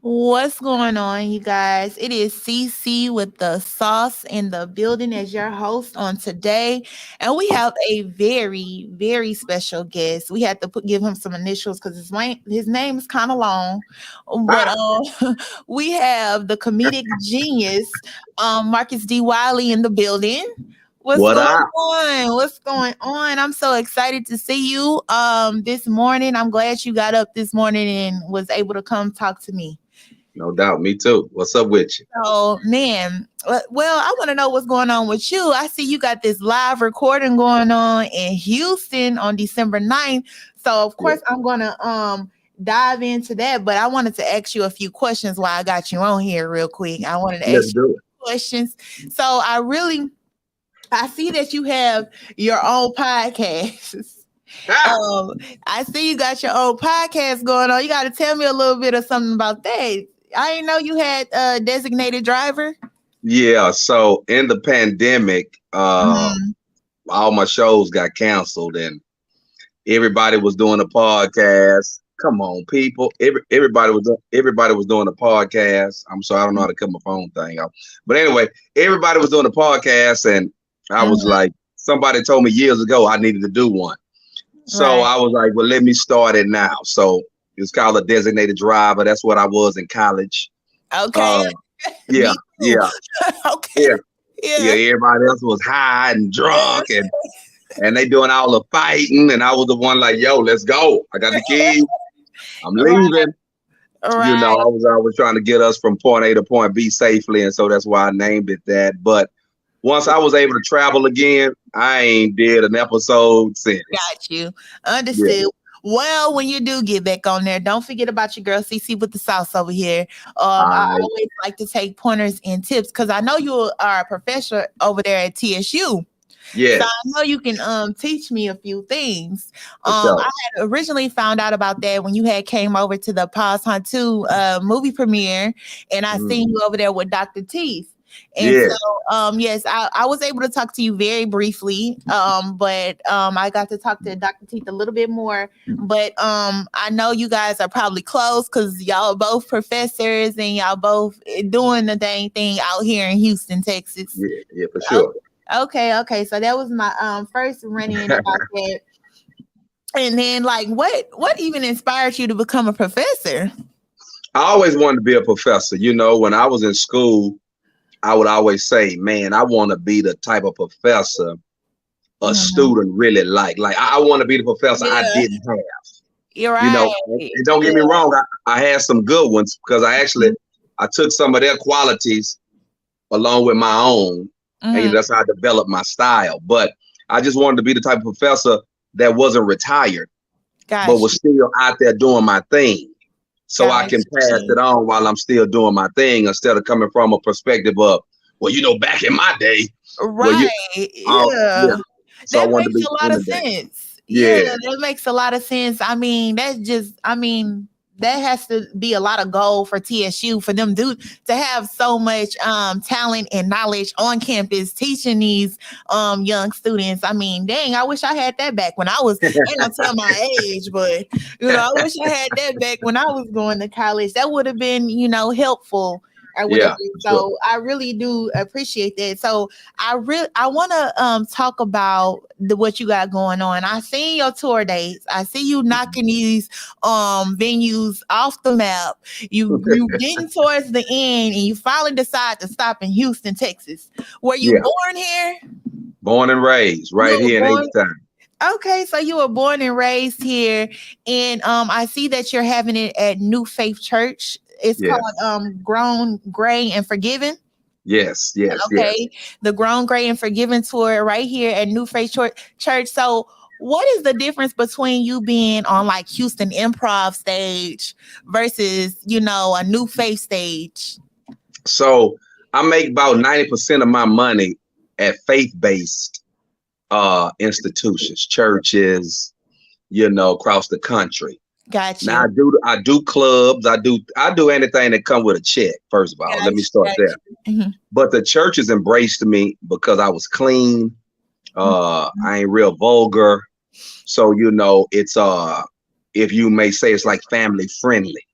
What's going on, you guys? It is CC with the sauce in the building as your host on today. And we have a very, very special guest. We had to give him some initials because his name is kind of long. But we have the comedic genius, Marcus D. Wiley in the building. What's What going up? on? What's going on? I'm so excited to see you this morning. I'm glad you got up this morning and was able to come talk to me. No doubt. Me too. What's up with you? So, man, well, I want to know what's going on with you. I see you got this live recording going on in Houston on December 9th. So, of course, I'm going to dive into that. But I wanted to ask you a few questions while I got you on here real quick. I wanted to ask you questions. So, I see that you have your own podcast. I see you got your own podcast going on. You got to tell me a little bit of something about that. I didn't know you had a designated driver. Yeah. So in the pandemic, all my shows got canceled and everybody was doing a podcast. Come on, people. Everybody was doing a podcast. I'm sorry, I don't know how to cut my phone thing off. But anyway, everybody was doing a podcast and I was like, somebody told me years ago I needed to do one. So I was like, well, let me start it now. So it's called a designated driver. That's what I was in college. Okay. Yeah. Okay. Yeah. Everybody else was high and drunk and they doing all the fighting. And I was the one like, yo, let's go. I got the keys. I'm leaving. Right. You know, I was always trying to get us from point A to point B safely. And so that's why I named it that. But once I was able to travel again, I ain't did an episode since. Got you. Understood. Yeah. Well, when you do get back on there, don't forget about your girl CC with the sauce over here. I always like to take pointers and tips because I know you are a professor over there at TSU. Yeah. So I know you can teach me a few things. I had originally found out about that when you had came over to the Pause Hunt 2 movie premiere, and I seen you over there with Dr. Teeth. And so, yes, I was able to talk to you very briefly, but I got to talk to Dr. Teeth a little bit more. But I know you guys are probably close because y'all are both professors and y'all both doing the dang thing out here in Houston, Texas. Yeah, for sure. Okay. So that was my first run-in about that. And then, like, what even inspired you to become a professor? I always wanted to be a professor. You know, when I was in school, I would always say, man, I want to be the type of professor a student really like. Like, I want to be the professor I didn't have. You're right. You know, and don't get me wrong. I had some good ones because I took some of their qualities along with my own. And that's how I developed my style. But I just wanted to be the type of professor that wasn't retired, but was still out there doing my thing. So I can pass it on while I'm still doing my thing instead of coming from a perspective of, well, you know, back in my day. Right. So that makes a lot of sense. Yeah, that makes a lot of sense. I mean, that has to be a lot of goal for TSU for them to have so much talent and knowledge on campus teaching these young students. I mean, dang, I wish I had that back when I was, I ain't gonna tell my age, but you know, I wish I had that back when I was going to college. That would have been, you know, helpful. So I really do appreciate that. So I want to talk about what you got going on. I seen your tour dates. I see you knocking these venues off the map. You getting towards the end, and you finally decide to stop in Houston, Texas. Were you born here? Born and raised right here in H-Town. Okay, so you were born and raised here, and I see that you're having it at New Faith Church. It's called Grown, Gray, and Forgiven. Yes. Okay. The Grown, Gray, and Forgiven tour right here at New Faith Church. So what is the difference between you being on like Houston Improv stage versus, you know, a New Faith stage? So I make about 90% of my money at faith-based institutions, churches, you know, across the country. Got Now you. I do clubs. I do anything that come with a check. First of all, Got let me you. start Got there. you. Mhm. But the churches embraced me because I was clean. I ain't real vulgar. So it's if you may say it's like family friendly.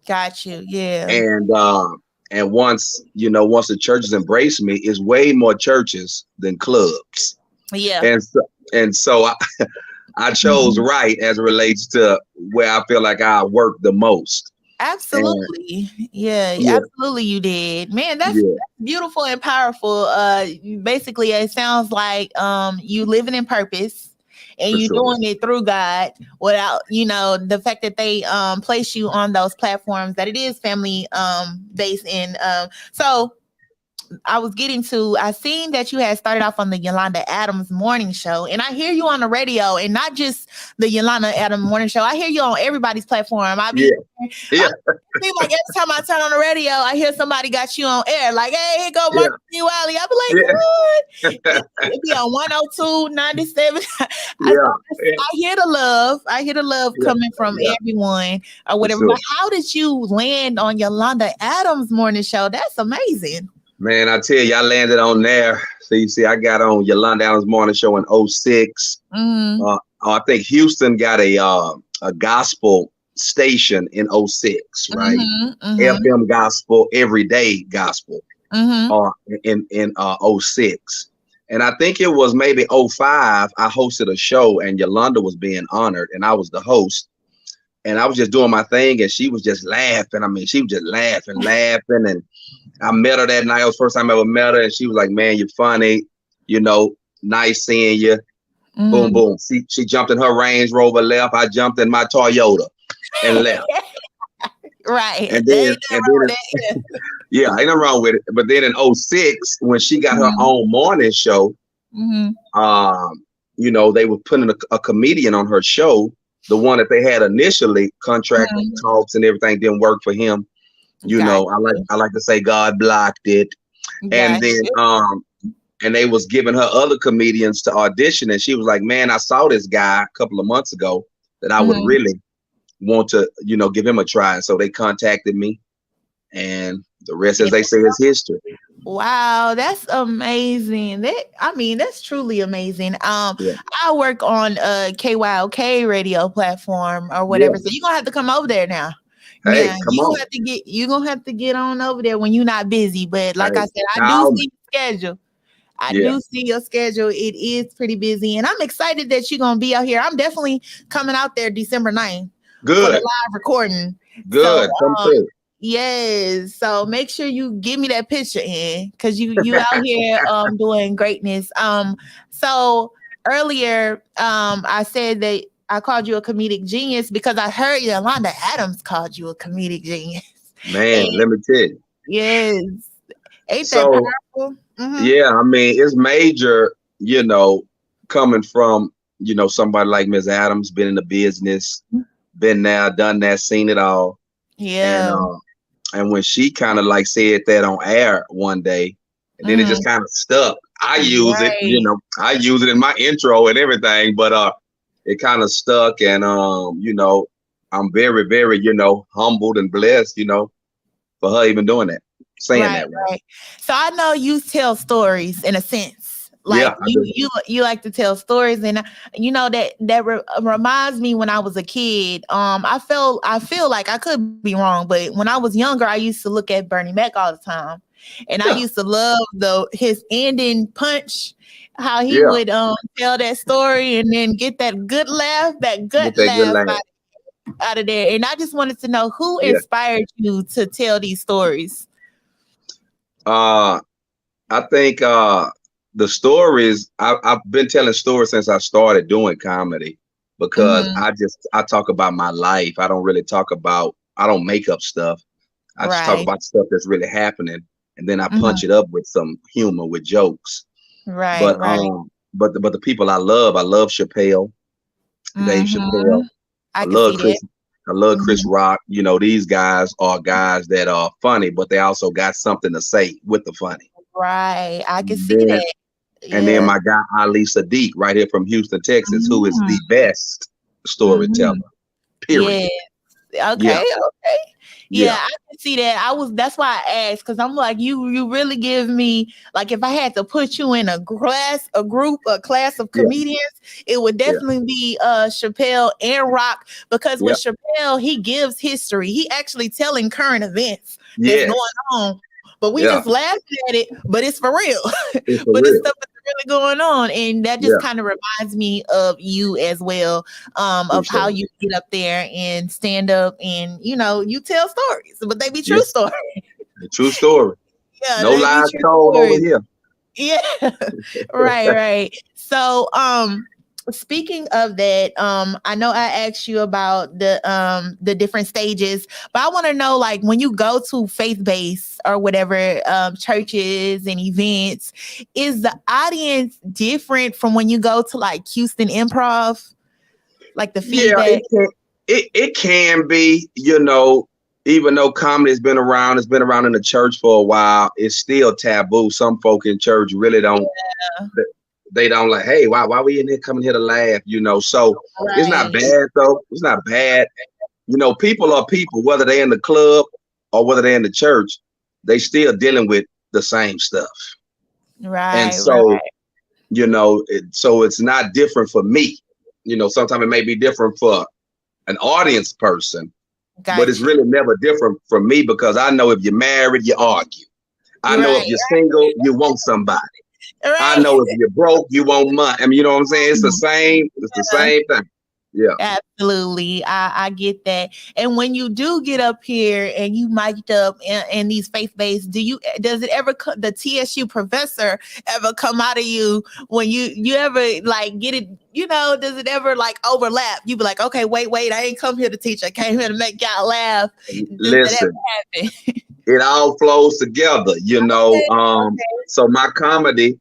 Got you. Yeah. And once the churches embrace me, it's way more churches than clubs. Yeah. And so I chose Mhm. right as it relates to where I feel like I work the most. And Absolutely. Yeah, yeah, absolutely you did. Man, that's yeah, beautiful and powerful. Basically it sounds like you living in purpose and for you sure. doing it through God without, the fact that they place you on those platforms that it is family based in so I seen that you had started off on the Yolanda Adams morning show, and I hear you on the radio, and not just the Yolanda Adams morning show. I hear you on everybody's platform. Yeah, I yeah, feel like every time I turn on the radio, I hear somebody got you on air. Like, hey, here go yeah, Mark Wiley. I be like, yeah, what? It be on 102, 97. yeah, yeah, I hear the love. I hear the love yeah, coming from yeah, everyone or for whatever. sure. But how did you land on Yolanda Adams morning show? That's amazing. Man, I tell you, I landed on there. So you see, I got on Yolanda Adams Morning Show in '06. Mm-hmm. I think Houston got a gospel station in '06, right? Mhm, mhm, FM gospel, everyday gospel, mhm. uh, in '06. And I think it was maybe '05. I hosted a show, and Yolanda was being honored, and I was the host. And I was just doing my thing, and she was just laughing. I mean, she was just laughing. And I met her that night. It was the first time I ever met her, and she was like, "Man, you're funny. Nice seeing you." Boom, Mhm. boom. She jumped in her Range Rover, left. I jumped in my Toyota and left. Right. And There then, ain't and nothing wrong with then, that. yeah, ain't nothing wrong with it. But then in '06, when she got her Mhm, own morning show, mhm, they were putting a comedian on her show. The one that they had initially, contract mhm. talks and everything didn't work for him. Got you. I like to say God blocked it. And Got then you. and they was giving her other comedians to audition, and she was like, "Man, I saw this guy a couple of months ago that I would Mhm. really want to, give him a try." And so they contacted me, and the rest, as Yeah. they say, is history. Wow, that's amazing. That's truly amazing. Yeah, I work on a KYOK radio platform or yeah. whatever. So you're gonna have to come over there now. Hey, Now come on. you gonna have to get on over there when you're not busy. But like Hey, I said, I do call me. see the schedule. I Yeah, do see your schedule. It is pretty busy. And I'm excited that you're gonna be out here. I'm definitely coming out there December 9th for the good, live recording. So good. Come um through. yes. So make sure you give me that picture in because you out here doing greatness. So earlier I said that I called you a comedic genius because I heard Yolanda Adams called you a comedic genius. And Man, let me tell you. yes, ain't that So powerful? Mm-hmm. yeah, I mean, it's major, coming from, somebody like Miss Adams, been in the business, been there, done that, seen it all. And Yeah. and when she kind of like said that on air one day, and then it just Mhm. kind of stuck. I use it, Right. I use it in my intro and everything, but it kind of stuck. And I'm very, very, humbled and blessed, for her even doing that, saying Right, that, right? right. So I know you tell stories in a sense. Yeah, Like I do. you like to tell stories, and reminds me when I was a kid. I feel like I could be wrong, but when I was younger, I used to look at Bernie Mac all the time, and I Yeah, used to love his ending punch. How he yeah. would tell that story and then get that good laugh, that gut Get that good laugh laugh. out of there. And I just wanted to know who Yeah. inspired you to tell these stories. Uh, I think the stories I've been telling stories since I started doing comedy because Hmm. I talk about my life. I don't make up stuff. I just talk Right. about stuff that's really happening, and then I Mhm. punch it up with some humor, with jokes. Right, But right. the people I love Chappelle, Dave Chappelle. Mhm. I I can love see that. Chris. I love Chris Mhm. Rock. These guys are guys that are funny, but they also got something to say with the funny. Right. I can see Then that. and then Yeah. my guy Ali Sadiq, right here from Houston, Texas, who is Mhm. the best storyteller. Mhm. Period. Yeah. Okay. Yeah. Okay. Yeah, Yeah. I can see that. That's why I asked, because I'm like, you really give me, like, if I had to put you in a class of Yeah. comedians, it would Yeah. definitely be Chappelle and Rock, because Yeah. with Chappelle, he gives history. He actually telling current events that's Yes. going on. But we Yeah. just laughing at it, but it's for real. It's for But it's real. stuff that's really going on. And that just Yeah. kind of reminds me of you as well, of Appreciate how it. you get up there and stand up and, you tell stories, but they be Yeah. true stories. The true story. Yeah, No they be lies true told over stories. here. Yeah. Right, right. So, speaking of that, I know I asked you about the different stages, but I want to know, like, when you go to faith-based or whatever churches and events, is the audience different from when you go to like Houston Improv, like the Yeah, feedback? it can be, even though comedy has been around, it's been around in the church for a while, it's still taboo. Some folk in church really don't, Yeah. they don't like, hey, why we in here coming here to laugh, So it's not Right. bad though. It's not bad. People are people, whether they're in the club or whether they're in the church, they still dealing with the same stuff. And Right, so, right. so it's not different for me. Sometimes it may be different for an audience person, but it's Got you. really never different from me, because I know if you're married, you argue. I know if Right, you're single, you want somebody. I right. know if you're broke, you want money. I mean, you know what I'm saying? It's the same. It's the Yeah. same thing. Yeah. Absolutely. I get that. And when you do get up here and you mic'd up in these faith-based, does it ever the TSU professor ever come out of you when you ever like get it, does it ever like overlap? You be like, okay, wait, I ain't come here to teach. I came here to make y'all laugh. Does that Listen, ever happen? it all flows together, Okay. So my comedy,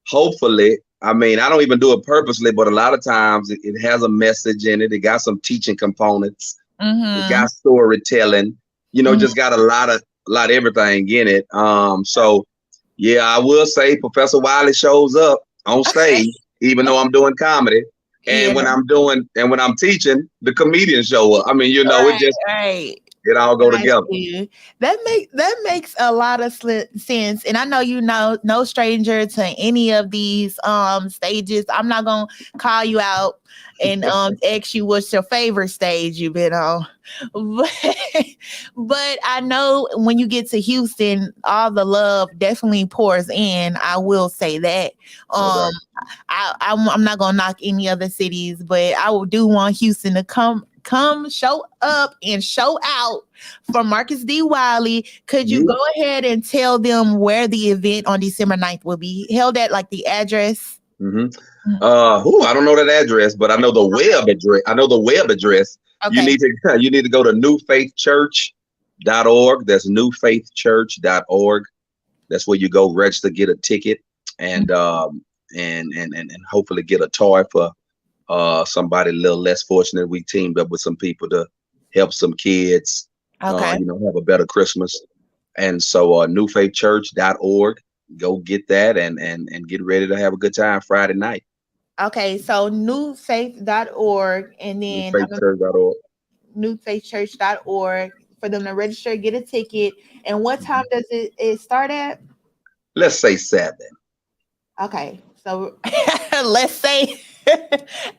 hopefully, I mean, I don't even do it purposely, but a lot of times it has a message in it. It got some teaching components. It Mm-hmm. got storytelling. Mm-hmm. Just got a lot of everything in it. So yeah, I will say Professor Wiley shows up on Okay. stage, even though I'm doing comedy. And Yeah. when I'm teaching, the comedians show up. I mean, Right. Right. it all go I together. see. That makes a lot of sense, and I know no stranger to any of these stages. I'm not gonna call you out and ask you what's your favorite stage you've been on, but I know when you get to Houston, all the love definitely pours in. I will say that. No Um, doubt. I'm not gonna knock any other cities, but I do want Houston to come show up and show out for Marcus D. Wiley. Could you Yeah. go ahead and tell them where the event on December 9th will be held at, like the address? Mm-hmm. I don't know that address, but I know the web address. You Okay. need to go to newfaithchurch.org. That's newfaithchurch.org. That's where you go register, get a ticket, and hopefully get a toy for somebody a little less fortunate. We teamed up with some people to help some kids, Okay. have a better Christmas. And so newfaithchurch.org, go get that and get ready to have a good time Friday night. Okay. So newfaith.org, and then Newfaithchurch.org. newfaithchurch.org for them to register, get a ticket. And what time does it start at? Let's say 7. Okay. So let's say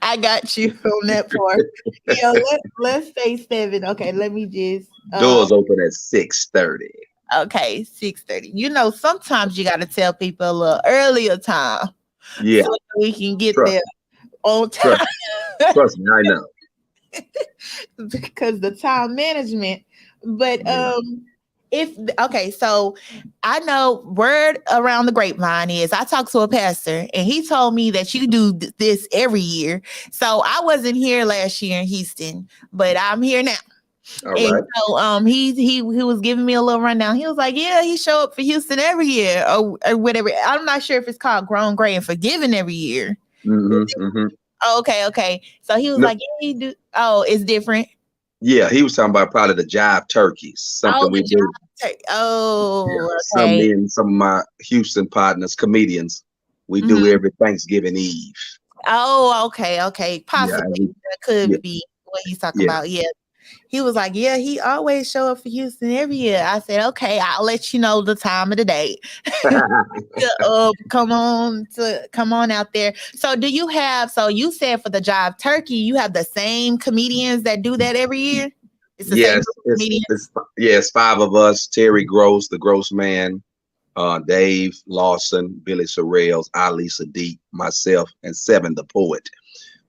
I got you on that part. Yeah, let's say 7. Okay, let me just Doors open at 6:30. okay, 6:30. Sometimes you gotta tell people a little earlier time Yeah, so that we can get trust, there on trust, time trust me, I know. because the time management. But Yeah. if okay, so I know word around the grapevine is I talked to a pastor and he told me that you do this every year. So I wasn't here last year in Houston, but I'm here now. All And right. so he was giving me a little rundown. He was like, yeah, he show up for Houston every year or whatever. I'm not sure if it's called Grown, Gray, and Forgiven every year. Mm-hmm, mm-hmm. Oh, okay. So he was No, like, yeah, he do. Oh, it's different. yeah, he was talking about probably the jive turkeys, Oh, something we the do. job. Yeah, Oh, me okay. and some of my Houston partners, comedians, we do Mhm. every Thanksgiving Eve. Oh, okay. Yeah, Possibly and we, that yeah, could be what he's talking Yeah. about. Yeah. He was like, yeah, he always show up for Houston every year. I said, okay, I'll let you know the time of the day. Come on out there. So do you have, so you said for the Jive Turkey, you have the same comedians that do that every year? It's the same comedians? It's 5 of us: Terry Gross, the Gross Man, Dave Lawson, Billy Sorrells, Ali Sadiq, myself, and 7 the Poet.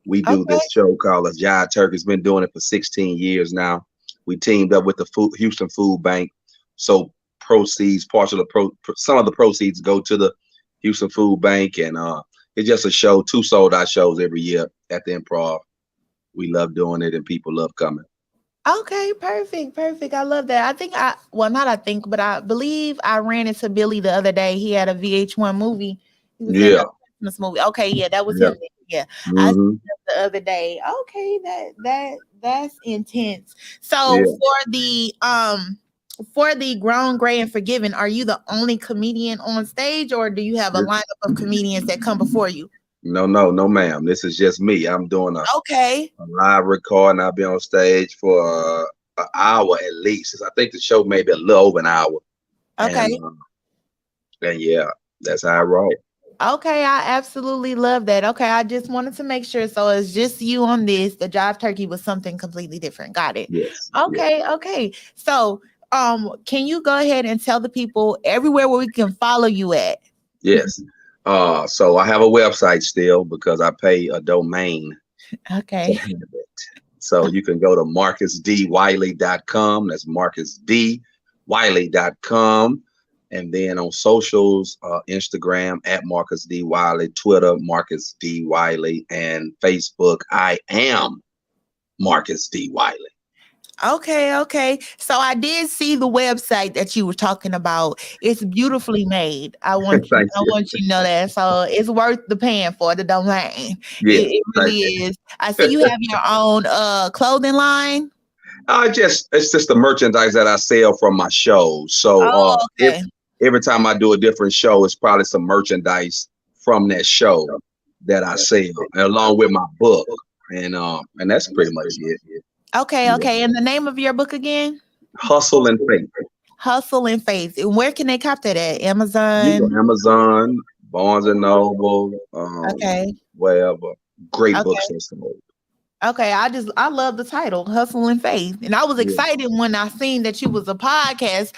We do this show called the Jive Turkey. It's been doing it for 16 years now. We teamed up with the Houston Food Bank. So proceeds, some of the proceeds go to the Houston Food Bank. And it's just a show, 2 sold-out shows every year at the Improv. We love doing it and people love coming. Okay, perfect. I love that. I believe I ran into Billy the other day. He had a VH1 movie. He was in a Christmas movie. Okay, yeah, that was him. Yeah. I saw him the other day. Okay, that's intense. So for the Grown, Gray, and Forgiven, are you the only comedian on stage, or do you have a lineup of comedians that come before you? No, ma'am. This is just me. I'm doing a live recording. I'll be on stage for an hour at least. I think the show may be a little over an hour. Okay. And yeah, that's how I roll. Okay, I absolutely love that. Okay, I just wanted to make sure. So it's just you on this. The Jive Turkey was something completely different. Got it. Yes. Okay. So, can you go ahead and tell the people everywhere where we can follow you at? Yes. So I have a website still because I pay a domain. Okay. So you can go to marcusdwiley.com. That's marcusdwiley.com. And then on socials, Instagram at Marcus D. Wiley, Twitter, Marcus D. Wiley, and Facebook, I am Marcus D. Wiley. Okay. So I did see the website that you were talking about. It's beautifully made. I want you to know that. So it's worth the paying for the domain. Yeah, it really is. I see you have your own clothing line. It's just the merchandise that I sell from my shows. So every time I do a different show, it's probably some merchandise from that show that I sell, along with my book, and that's pretty much it. Okay. And the name of your book again? Hustle and Faith. Hustle and Faith. And where can they cop that at? Amazon? Amazon, Barnes and Noble, wherever. Great books and stuff. Okay, I love the title, Hustle and Faith. And I was excited when I seen that you was a podcast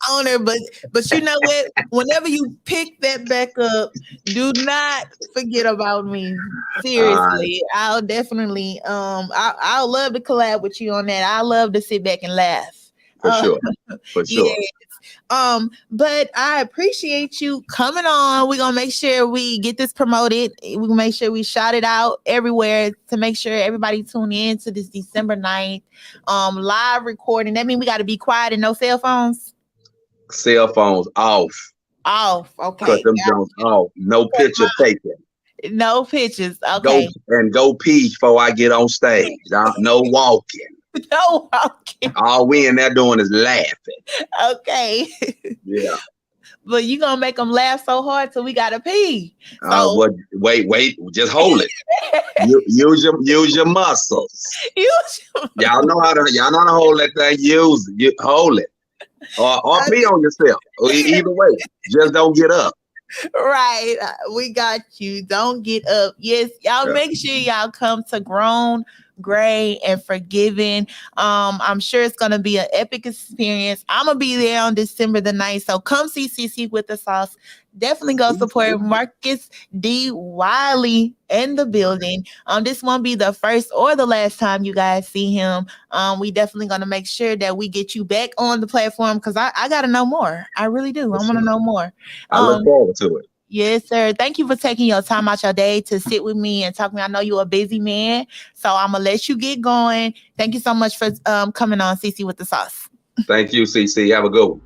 owner, but you know what? Whenever you pick that back up, do not forget about me. Seriously. I'll definitely I'll love to collab with you on that. I love to sit back and laugh. For sure. Yes. But I appreciate you coming on. We're gonna make sure we get this promoted. We're gonna make sure we shout it out everywhere to make sure everybody tune in to this December 9th live recording. That means we got to be quiet and no cell phones. Cell phones off. Okay. Cut them Jones off. No picture taken. No pictures. Okay. Go pee before I get on stage. No walking. No walking. All we in there doing is laughing. Okay. Yeah. But you gonna make them laugh so hard till we gotta pee. Wait, just hold it. Use your muscles. Y'all know how to hold that thing. Use it. Hold it. Or pee on yourself. Either way, just don't get up. Right. We got you. Don't get up. Yes, y'all make sure y'all come to Grown, Gray, and Forgiven. I'm sure it's gonna be an epic experience. I'm gonna be there on December the 9th. So come see CC with the Sauce. Definitely go support Marcus D. Wiley in the building. This won't be the first or the last time you guys see him. We definitely gonna make sure that we get you back on the platform because I gotta know more. I really do. I want to know more. I look forward to it. Yes, sir. Thank you for taking your time out your day to sit with me and talk to me. I know you're a busy man, so I'm gonna let you get going. Thank you so much for coming on CC with the Sauce. Thank you, CC. Have a good one.